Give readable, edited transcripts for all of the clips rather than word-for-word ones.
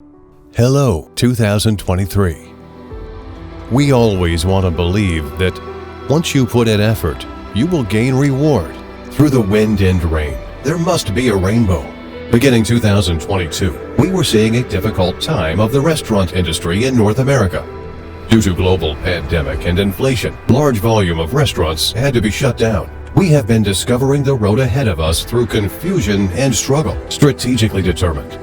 Hello, 2023. We always want to believe that once you put in effort, you will gain reward. Through the wind and rain, there must be a rainbow. Beginning 2022, we were seeing a difficult time of the restaurant industry in North America. Due to global pandemic and inflation, large volume of restaurants had to be shut down. We have been discovering the road ahead of us through confusion and struggle, strategically determined.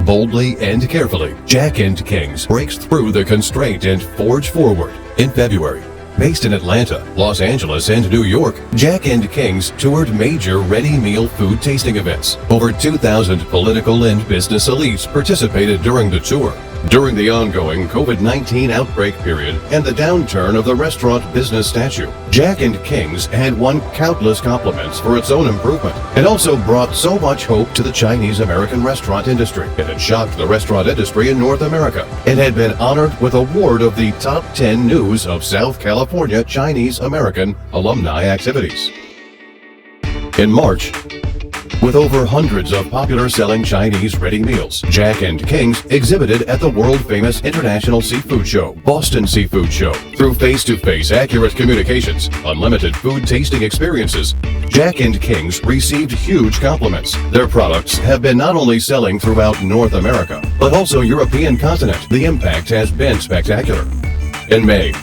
Boldly and carefully, Jack and Kings breaks through the constraint and forge forward. In February, based in Atlanta, Los Angeles, and New York, Jack and Kings toured major ready meal food tasting events. Over 2,000 political and business elites participated during the tour. During the ongoing COVID-19 outbreak period and the downturn of the restaurant business statue, Jack and Kings had won countless compliments for its own improvement and also brought so much hope to the Chinese-American restaurant industry. It had shocked the restaurant industry in North America and had been honored with award of the Top 10 News of South California Chinese-American Alumni Activities. In March, with over hundreds of popular selling Chinese ready meals, Jack and Kings exhibited at the world-famous International Seafood Show, Boston Seafood Show. Through face-to-face accurate communications, unlimited food tasting experiences, Jack and Kings received huge compliments. Their products have been not only selling throughout North America, but also European continent. The impact has been spectacular. In May,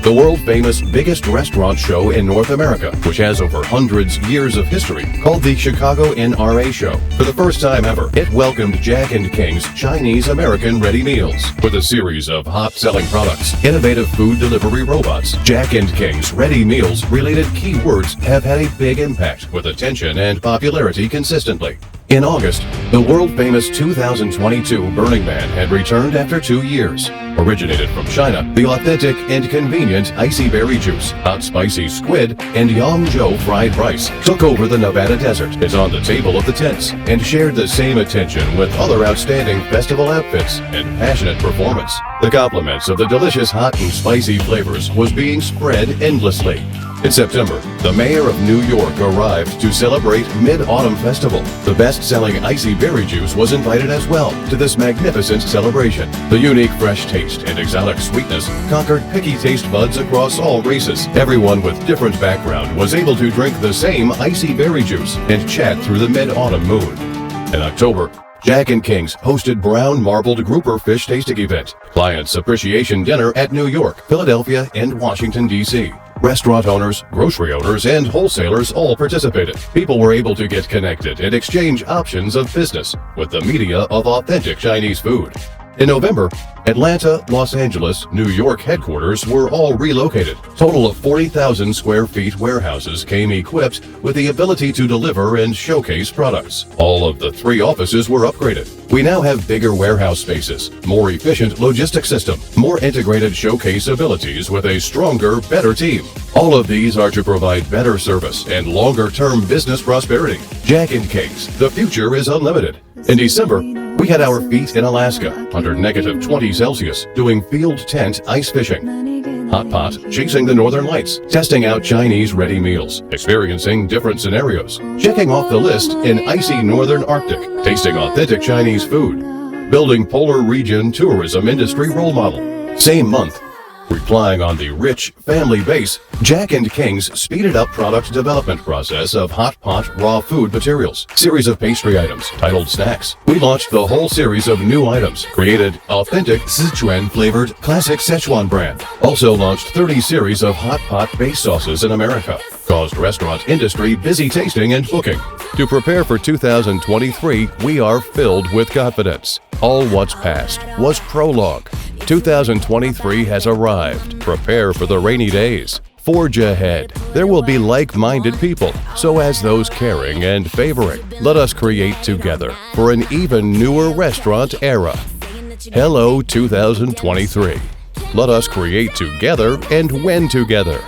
the world-famous biggest restaurant show in North America, which has over hundreds years of history, called the Chicago NRA Show. For the first time ever, it welcomed Jack and King's Chinese-American ready meals. With a series of hot-selling products, innovative food delivery robots, Jack and King's ready meals related keywords have had a big impact with attention and popularity consistently. In August, the world-famous 2022 Burning Man had returned after 2 years. Originated from China, the authentic and convenient Icy Berry Juice, hot spicy squid, and Yangzhou fried rice took over the Nevada desert, is on the table of the tents, and shared the same attention with other outstanding festival outfits and passionate performance. The compliments of the delicious hot and spicy flavors was being spread endlessly. In September, the mayor of New York arrived to celebrate Mid-Autumn Festival. The best-selling Icy Berry Juice was invited as well to this magnificent celebration. The unique fresh taste and exotic sweetness conquered picky taste buds across all races. Everyone with different background was able to drink the same Icy Berry Juice and chat through the mid-autumn mood. In October, Jack and Kings hosted brown marbled grouper fish tasting event, clients appreciation dinner at New York, Philadelphia, and Washington, D.C. Restaurant owners, grocery owners, and wholesalers all participated. People were able to get connected and exchange options of business with the media of authentic Chinese food. In November, Atlanta, Los Angeles, New York headquarters were all relocated. Total of 40,000 square feet warehouses came equipped with the ability to deliver and showcase products. All of the 3 offices were upgraded. We now have bigger warehouse spaces, more efficient logistics system, more integrated showcase abilities with a stronger, better team. All of these are to provide better service and longer-term business prosperity. Jack and Kings, the future is unlimited. In December, we had our feet in Alaska under -20 Celsius doing field tent ice fishing. Hot pot, chasing the northern lights, testing out Chinese ready meals, experiencing different scenarios, checking off the list in icy northern Arctic, tasting authentic Chinese food, building polar region tourism industry role model. Same month, relying on the rich family base, Jack and Kings speeded up product development process of hot pot raw food materials, series of pastry items titled snacks. We launched the whole series of new items, created authentic Sichuan flavored classic Szechuan brand. Also launched 30 series of hot pot base sauces in America. Caused restaurant industry busy tasting and booking. To prepare for 2023, we are filled with confidence. All what's past was prologue. 2023 has arrived. Prepare for the rainy days. Forge ahead. There will be like-minded people, so as those caring and favoring. Let us create together for an even newer restaurant era. Hello, 2023. Let us create together and win together.